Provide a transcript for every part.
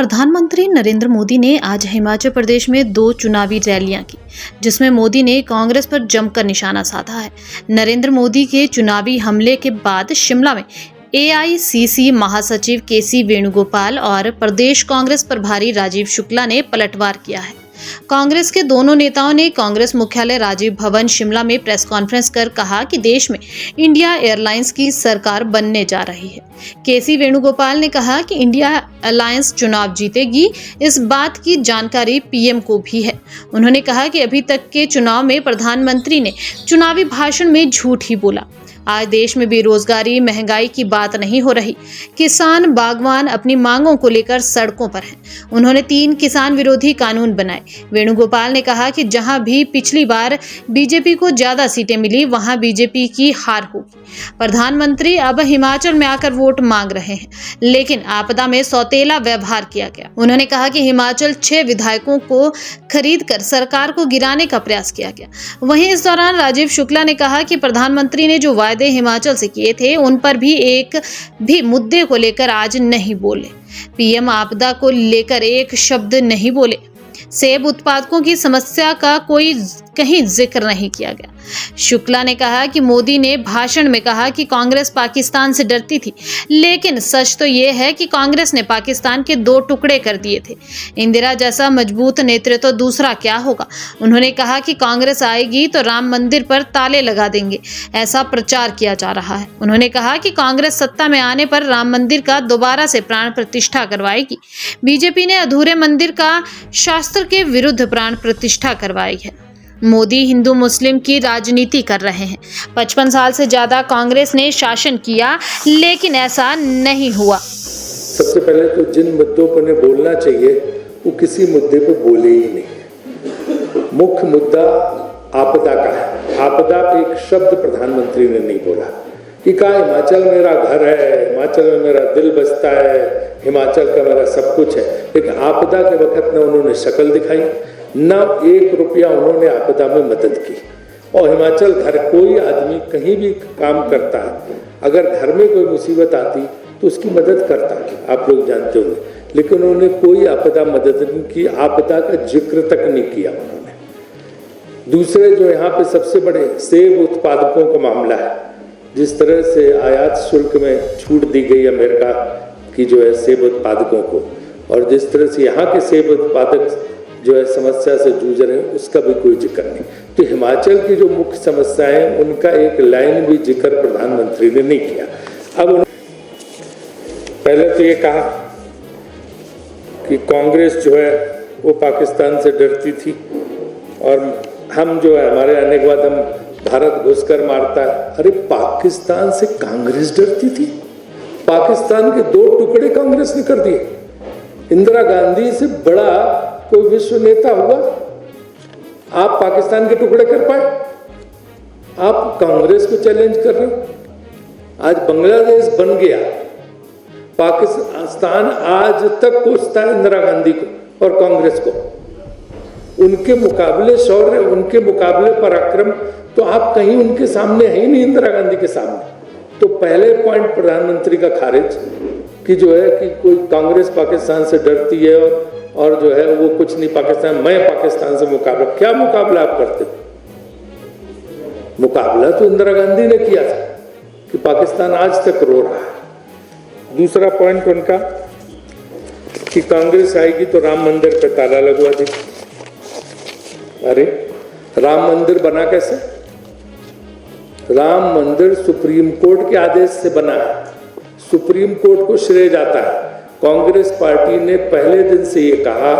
प्रधानमंत्री नरेंद्र मोदी ने आज हिमाचल प्रदेश में 2 चुनावी रैलियां की, जिसमें मोदी ने कांग्रेस पर जमकर निशाना साधा है। नरेंद्र मोदी के चुनावी हमले के बाद शिमला में एआईसीसी महासचिव केसी वेणुगोपाल और प्रदेश कांग्रेस प्रभारी राजीव शुक्ला ने पलटवार किया है। कांग्रेस के दोनों नेताओं ने कांग्रेस मुख्यालय राजीव भवन शिमला में प्रेस कॉन्फ्रेंस कर कहा कि देश में इंडिया एयरलाइंस की सरकार बनने जा रही है। केसी वेणुगोपाल ने कहा कि इंडिया अलायंस चुनाव जीतेगी, इस बात की जानकारी पीएम को भी है। उन्होंने कहा कि अभी तक के चुनाव में प्रधानमंत्री ने चुनावी भाषण में झूठ ही बोला। आज देश में बेरोजगारी, महंगाई की बात नहीं हो रही। किसान, बागवान अपनी मांगों को लेकर सड़कों पर हैं। उन्होंने 3 किसान विरोधी कानून बनाए। वेणुगोपाल ने कहा कि जहां भी पिछली बार बीजेपी को ज्यादा सीटें मिली, वहां बीजेपी की हार होगी। प्रधानमंत्री अब हिमाचल में आकर वोट मांग रहे हैं, लेकिन आपदा में सौतेला व्यवहार किया गया। उन्होंने कहा कि हिमाचल 6 विधायकों को खरीद कर सरकार को गिराने का प्रयास किया गया। वहीं इस दौरान राजीव शुक्ला ने कहा कि प्रधानमंत्री ने जो वायदे हिमाचल से किए थे, उन पर भी एक भी मुद्दे को लेकर आज नहीं बोले। पीएम आपदा को लेकर एक शब्द नहीं बोले। सेब उत्पादकों की समस्या का कोई कहीं जिक्र नहीं किया गया। शुक्ला ने कहा कि मोदी ने भाषण में कहा कि कांग्रेस पाकिस्तान से डरती थी, लेकिन सच तो ये है कि कांग्रेस ने पाकिस्तान के 2 टुकड़े कर दिए थे। इंदिरा जैसा मजबूत नेतृत्व तो दूसरा क्या होगा। उन्होंने कहा कि कांग्रेस आएगी तो राम मंदिर पर ताले लगा देंगे, ऐसा प्रचार किया जा रहा है। उन्होंने कहा कि कांग्रेस सत्ता में आने पर राम मंदिर का दोबारा से प्राण प्रतिष्ठा करवाएगी। बीजेपी ने अधूरे मंदिर का शास्त्र के विरुद्ध प्राण प्रतिष्ठा करवाई है। मोदी हिंदू मुस्लिम की राजनीति कर रहे हैं। 55 साल से ज्यादा कांग्रेस ने शासन किया, लेकिन ऐसा नहीं हुआ। सबसे पहले तो जिन मुद्दों पर उन्हें बोलना चाहिए, वो किसी मुद्दे पर बोले ही नहीं। मुख्य मुद्दा आपदा का है। आपदा पे एक शब्द प्रधानमंत्री ने नहीं बोला कि कहा हिमाचल मेरा घर है, हिमाचल में मेरा दिल बसता है, हिमाचल का मेरा सब कुछ है। लेकिन आपदा के वक्त न उन्होंने शक्ल दिखाई, न 1 रुपया उन्होंने आपदा में मदद की। और हिमाचल घर, कोई आदमी कहीं भी काम करता है, अगर घर में कोई मुसीबत आती तो उसकी मदद करता है, आप लोग जानते होंगे। लेकिन उन्होंने कोई आपदा मदद नहीं की, आपदा का जिक्र तक नहीं किया उन्होंने। दूसरे जो यहाँ पे सबसे बड़े सेब उत्पादकों का मामला है, जिस तरह से आयात शुल्क में छूट दी गई अमेरिका की जो है सेब उत्पादकों को, और जिस तरह से यहाँ के सेब उत्पादक जो है समस्या से जूझ रहे हैं, उसका भी कोई जिक्र नहीं। तो हिमाचल की जो मुख्य समस्याएं, उनका एक लाइन भी जिक्र प्रधानमंत्री ने नहीं किया। अब पहले तो ये कहा कि कांग्रेस जो है वो पाकिस्तान से डरती थी, और हम जो है हमारे आने के बाद हम भारत घुसकर मारता है। अरे पाकिस्तान से कांग्रेस डरती थी? पाकिस्तान के 2 टुकड़े कांग्रेस ने कर दिए। इंदिरा गांधी से बड़ा कोई विश्व नेता हुआ? आप पाकिस्तान के टुकड़े कर पाए? आप कांग्रेस को चैलेंज कर रहे हो। आज बांग्लादेश बन गया, पाकिस्तान आज तक कोसता है इंदिरा गांधी को और कांग्रेस को। उनके मुकाबले शौर्य, उनके मुकाबले पराक्रम तो आप कहीं उनके सामने है ही नहीं, इंदिरा गांधी के सामने। तो पहले पॉइंट प्रधानमंत्री का खारिज कि जो है कि कोई कांग्रेस पाकिस्तान से डरती है और जो है वो कुछ नहीं, पाकिस्तान, मैं पाकिस्तान से मुकाबला। क्या मुकाबला आप करते? मुकाबला तो इंदिरा गांधी ने किया था कि पाकिस्तान आज तक रो रहा है। दूसरा पॉइंट उनका कि कांग्रेस आएगी तो राम मंदिर पे ताला लगवा देगी। अरे राम मंदिर बना कैसे? राम मंदिर सुप्रीम कोर्ट के आदेश से बना है। सुप्रीम कोर्ट को श्रेय जाता है। कांग्रेस पार्टी ने पहले दिन से ये कहा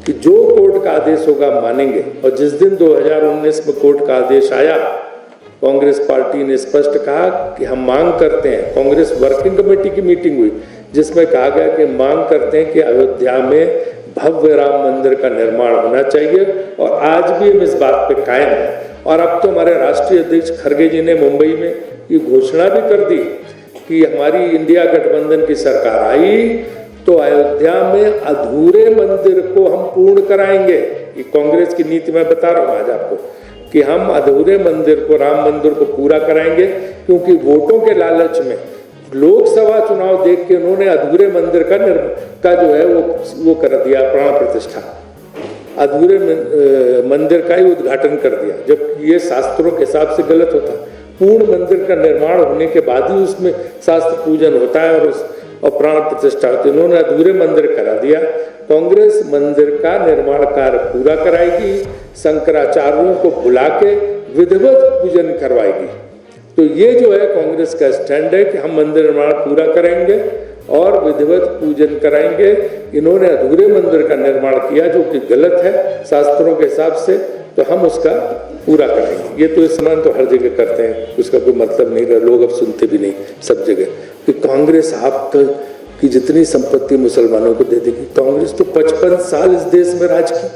कि जो कोर्ट का आदेश होगा मानेंगे, और जिस दिन 2019 में कोर्ट का आदेश आया, कांग्रेस पार्टी ने स्पष्ट कहा कि हम मांग करते हैं। कांग्रेस वर्किंग कमेटी की मीटिंग हुई जिसमें कहा गया कि मांग करते हैं कि अयोध्या में भव्य राम मंदिर का निर्माण होना चाहिए, और आज भी हम इस बात पे कायम है। और अब तो हमारे राष्ट्रीय अध्यक्ष खड़गे जी ने मुंबई में ये घोषणा भी कर दी कि हमारी इंडिया गठबंधन की सरकार आई तो अयोध्या में अधूरे मंदिर को हम पूर्ण कराएंगे। ये कांग्रेस की नीति मैं बता रहा हूँ आज आपको कि हम अधूरे मंदिर को, राम मंदिर को पूरा कराएंगे, क्योंकि वोटों के लालच में लोकसभा चुनाव देख के उन्होंने अधूरे मंदिर का जो है वो कर दिया प्राण प्रतिष्ठा, अधूरे मंदिर का ही उद्घाटन कर दिया, जबकि ये शास्त्रों के हिसाब से गलत होता। पूर्ण मंदिर का निर्माण होने के बाद ही उसमें शास्त्र पूजन होता है और प्राण प्रतिष्ठा होती है। उन्होंने अधूरे मंदिर करा दिया। कांग्रेस मंदिर का निर्माण कार्य पूरा कराएगी, शंकराचार्यों को बुला के विधिवत पूजन करवाएगी। तो ये जो है कांग्रेस का स्टैंड है कि हम मंदिर निर्माण पूरा करेंगे और विधिवत पूजन कराएंगे। इन्होंने अधूरे मंदिर का निर्माण किया जो कि गलत है शास्त्रों के हिसाब से, तो हम उसका पूरा कराएंगे। ये तो इस्तेमाल तो हर जगह करते हैं, उसका कोई मतलब नहीं रहा, लोग अब सुनते भी नहीं सब जगह कि कांग्रेस आप की जितनी संपत्ति मुसलमानों को दे देगी। कांग्रेस तो 55 साल इस देश में राज की,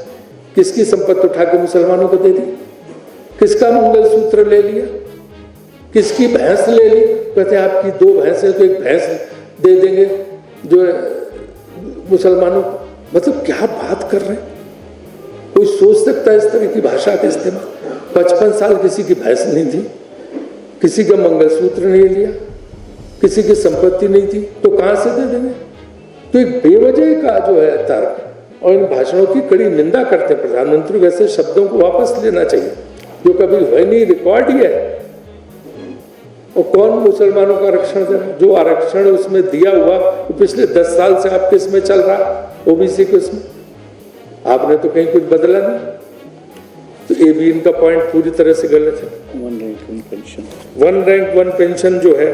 किसकी संपत्ति उठा के मुसलमानों को दे दी? किसका मंगलसूत्र ले लिया? किसकी भैंस ले ली? कहते हैं आपकी 2 भैंस है तो 1 भैंस दे देंगे जो है मुसलमानों को। मतलब क्या बात कर रहे हैं? कोई सोच सकता है इस तरह की भाषा का इस्तेमाल? 55 साल किसी की भैंस नहीं थी, किसी का मंगलसूत्र नहीं लिया, किसी की संपत्ति नहीं थी, तो कहां से दे देंगे? तो एक बेवजह का जो है तर्क, और इन भाषणों की कड़ी निंदा करते हैं। प्रधानमंत्री को ऐसे शब्दों को वापस लेना चाहिए जो कभी हुए नहीं, रिकॉर्ड ही है। और कौन मुसलमानों का आरक्षण दे रहा है? जो आरक्षण उसमें दिया हुआ वो पिछले 10 साल से आपके इसमें चल रहा, ओबीसी के उसमें आपने तो कहीं कुछ बदला नहीं। तो ये भी इनका पॉइंट पूरी तरह से गलत है। 1 रैंक 1 पेंशन, 1 रैंक 1 पेंशन जो है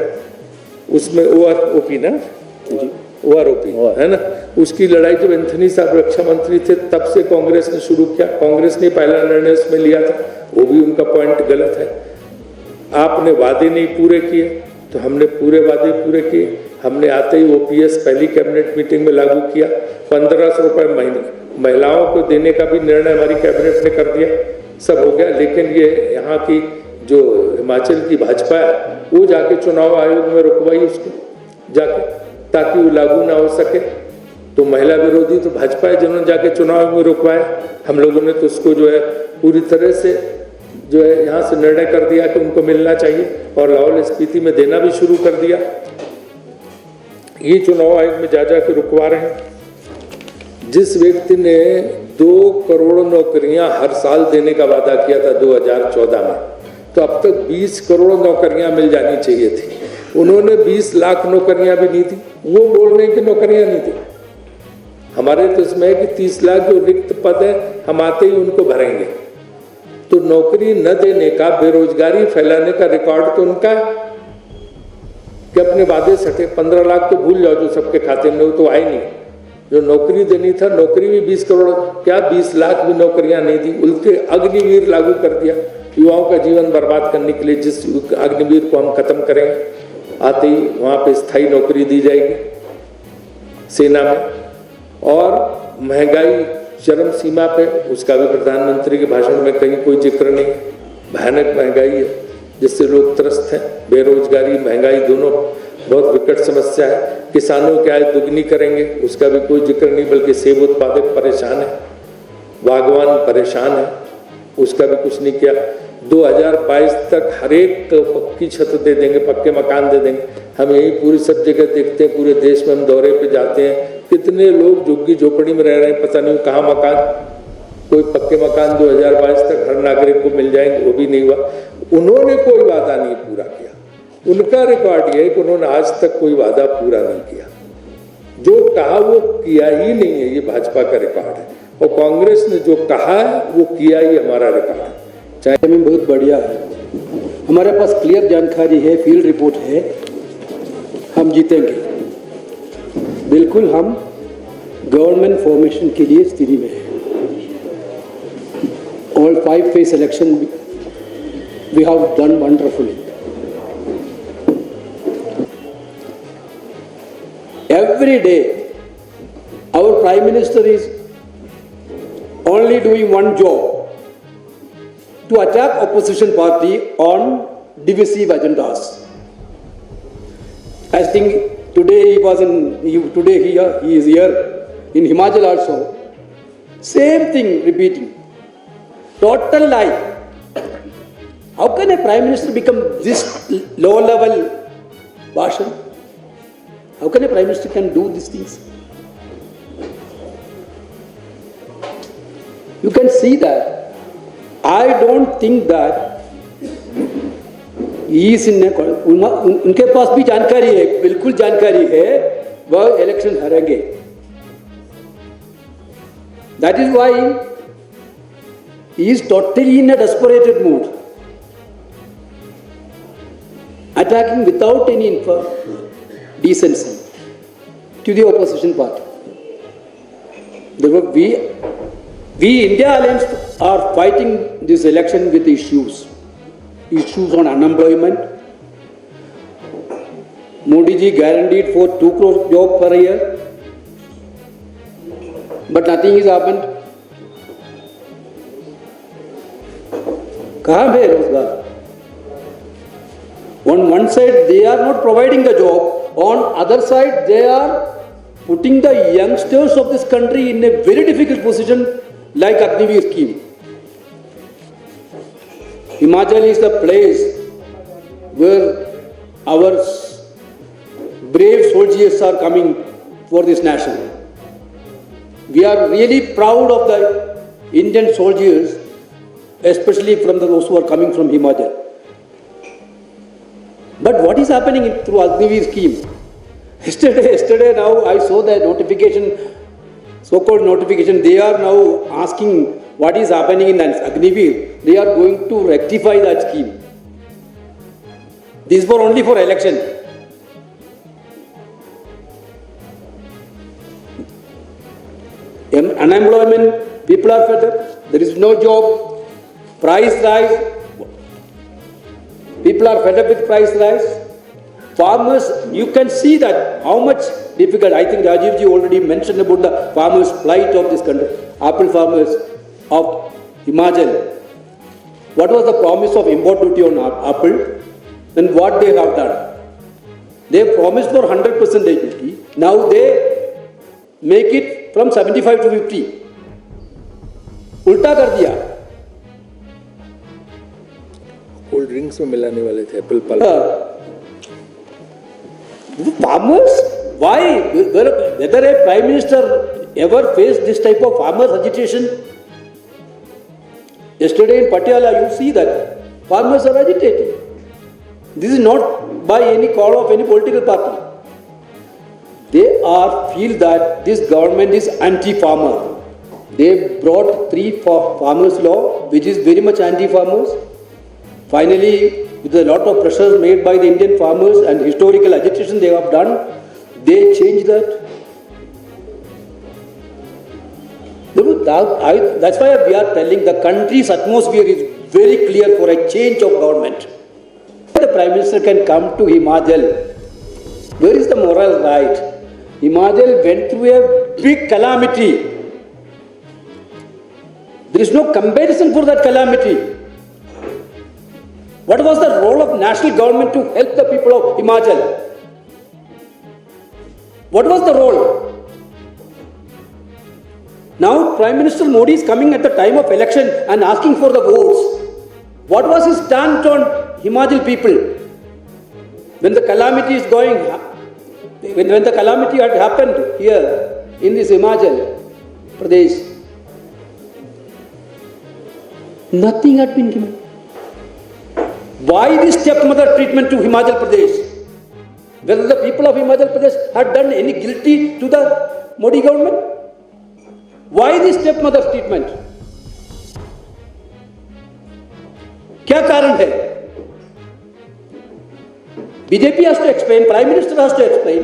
उसमें ओआरओपी ना, ओआरओपी है ना, उसकी लड़ाई जब एंथनी साहब रक्षा मंत्री थे तब से कांग्रेस ने शुरू किया। कांग्रेस ने पहला निर्णय उसमें लिया था, वो भी उनका पॉइंट गलत है। आपने वादे नहीं पूरे किए तो हमने पूरे वादे पूरे किए। हमने आते ही ओपीएस पहली कैबिनेट मीटिंग में लागू किया। 1500 रुपए महीने महिलाओं को देने का भी निर्णय हमारी कैबिनेट ने कर दिया, सब हो गया। लेकिन ये यहाँ की जो हिमाचल की भाजपा है वो जाके चुनाव आयोग में रुकवाई उसको जाके, ताकि वो लागू ना हो सके। तो महिला विरोधी तो भाजपा है जिन्होंने जाके चुनाव में रुकवाया। हम लोगों ने तो उसको जो है पूरी तरह से जो है यहाँ से निर्णय कर दिया कि उनको मिलना चाहिए और लाहौल स्पीति में देना भी शुरू कर दिया। ये चुनाव आयोग में जा के रुकवा रहे हैं। जिस व्यक्ति ने 2 करोड़ नौकरियां हर साल देने का वादा किया था 2014 में, तो अब तक 20 करोड़ नौकरियां मिल जानी चाहिए थी। उन्होंने 20 लाख नौकरियां भी नहीं थी। वो बोल रहे हैं कि नौकरियां नहीं थी। हमारे तो इसमें है कि 30 लाख जो रिक्त पद है हम आते ही उनको भरेंगे। तो नौकरी न देने का, बेरोजगारी फैलाने का रिकॉर्ड तो उनका है कि अपने वादे सटे। 15 लाख तो भूल जाओ जो सबके खाते में, वो तो आए नहीं। जो नौकरी देनी था, नौकरी भी 20 करोड़ क्या 20 लाख भी नौकरियां नहीं दी। उल्टे अग्निवीर लागू कर दिया युवाओं का जीवन बर्बाद करने के लिए। जिस अग्निवीर को हम खत्म करेंगे, आते ही वहां पे स्थायी नौकरी दी जाएगी सेना में। और महंगाई चरम सीमा पे, उसका भी प्रधानमंत्री के भाषण में कहीं कोई जिक्र नहीं। भयानक महंगाई है जिससे लोग त्रस्त हैं। बेरोजगारी, महंगाई दोनों बहुत विकट समस्या है। किसानों की आय दुगनी करेंगे, उसका भी कोई जिक्र नहीं, बल्कि सेब उत्पादक परेशान है, बागवान परेशान है, उसका भी कुछ नहीं किया। 2022 तक हर एक को पक्की छत दे देंगे, पक्के मकान दे देंगे। हम यही पूरी सब जगह देखते हैं, पूरे देश में हम दौरे पे जाते हैं, कितने लोग झुग्गी झोपड़ी में रह रहे हैं, पता नहीं कहाँ मकान, कोई पक्के मकान 2022 तक हर नागरिक को मिल जाएंगे, वो भी नहीं हुआ। उन्होंने कोई वादा नहीं पूरा किया। उनका रिकॉर्ड ये है कि उन्होंने आज तक कोई वादा पूरा नहीं किया। जो कहा वो किया ही नहीं है, ये भाजपा का रिकॉर्ड है। और कांग्रेस ने जो कहा है वो किया ही हमारा रिकॉर्ड है। चाहे में बहुत बढ़िया है, हमारे पास क्लियर जानकारी है, फील्ड रिपोर्ट है, हम जीतेंगे। बिल्कुल हम गवर्नमेंट फॉर्मेशन के लिए स्थिति में है। All 5 phase election we have done wonderfully. Every day our Prime Minister is only doing one job, to attack opposition party on divisive agendas. I think today he is here in Himachal also. Same thing repeating. Total lie. How can a Prime Minister become this low level bhashan? How can a Prime Minister can do these things? You can see that. I don't think that he is in a, उनके पास भी जानकारी है, बिल्कुल जानकारी है, वह election हारेंगे. That is why he is totally in a desperate mood, attacking without any decency to the opposition party. Therefore, we India Alliance are fighting this election with issues on unemployment. Modi ji guaranteed for 2 crore job per year, but nothing has happened. कहाँ है रोजगार? On one side they are not providing the job, on other side they are putting the youngsters of this country in a very difficult position like Agniveer scheme. Himachal is the place where our brave soldiers are coming for this nation. We are really proud of the Indian soldiers, especially from those who are coming from Himachal. But what is happening through Agniveer scheme? Yesterday now I saw the notification, so-called notification. They are now asking what is happening in Agniveer. They are going to rectify that scheme. This was only for election. Unemployment, people are fed up, there is no job, price rise, people are fed up with price rise. Farmers, you can see that how much difficult. I think Rajiv ji already mentioned about the farmers' plight of this country. Apple farmers of Himachal. What was the promise of import duty on apple? Then what they have done? They promised for 100% duty. Now they make it from 75 to 50. उल्टा कर दिया. Cold drinks में मिलाने वाले थे Apple pulp. Farmers, why? Whether a Prime Minister ever faced this type of farmers agitation? Yesterday in Patiala, you see that farmers are agitating. This is not by any call of any political party. They feel that this government is anti-farmer. They brought 3 farmers law, which is very much anti-farmers. Finally, with a lot of pressures made by the Indian farmers and historical agitation they have done, they changed that. That's why we are telling the country's atmosphere is very clear for a change of government. The Prime Minister can come to Himachal. Where is the moral right? Himachal went through a big calamity. There is no comparison for that calamity. What was the role of national government to help the people of Himachal? What was the role? Now Prime Minister Modi is coming at the time of election and asking for the votes. What was his stand on Himachal people? When the calamity is going, when the calamity had happened here in this Himachal Pradesh, nothing had been given. Why this stepmother treatment to Himachal Pradesh? Whether the people of Himachal Pradesh had done any guilty to the Modi government? Why this stepmother treatment? क्या कारण है? BJP has to explain, Prime Minister has to explain.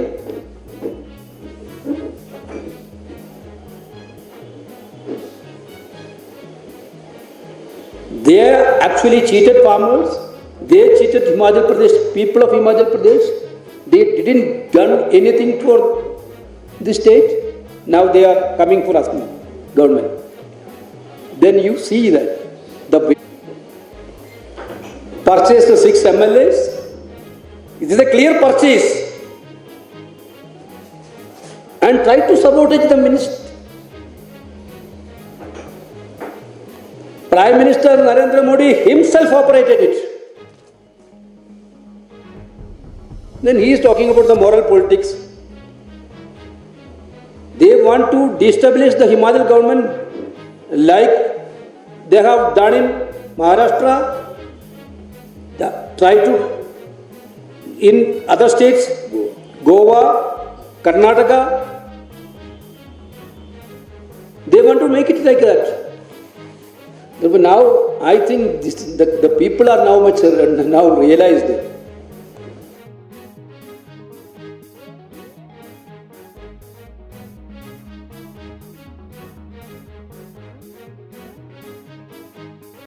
They actually cheated farmers. They cheated Himachal Pradesh, people of Himachal Pradesh. They didn't done anything for the state. Now they are coming for us, government. Then you see that the purchase the 6 MLAs. It is a clear purchase. And try to sabotage the minister. Prime Minister Narendra Modi himself operated it. Then he is talking about the moral politics. They want to destabilize the Himachal government like they have done in Maharashtra, try to in other states, Goa, Karnataka. They want to make it like that. But now I think that the people are now much now realized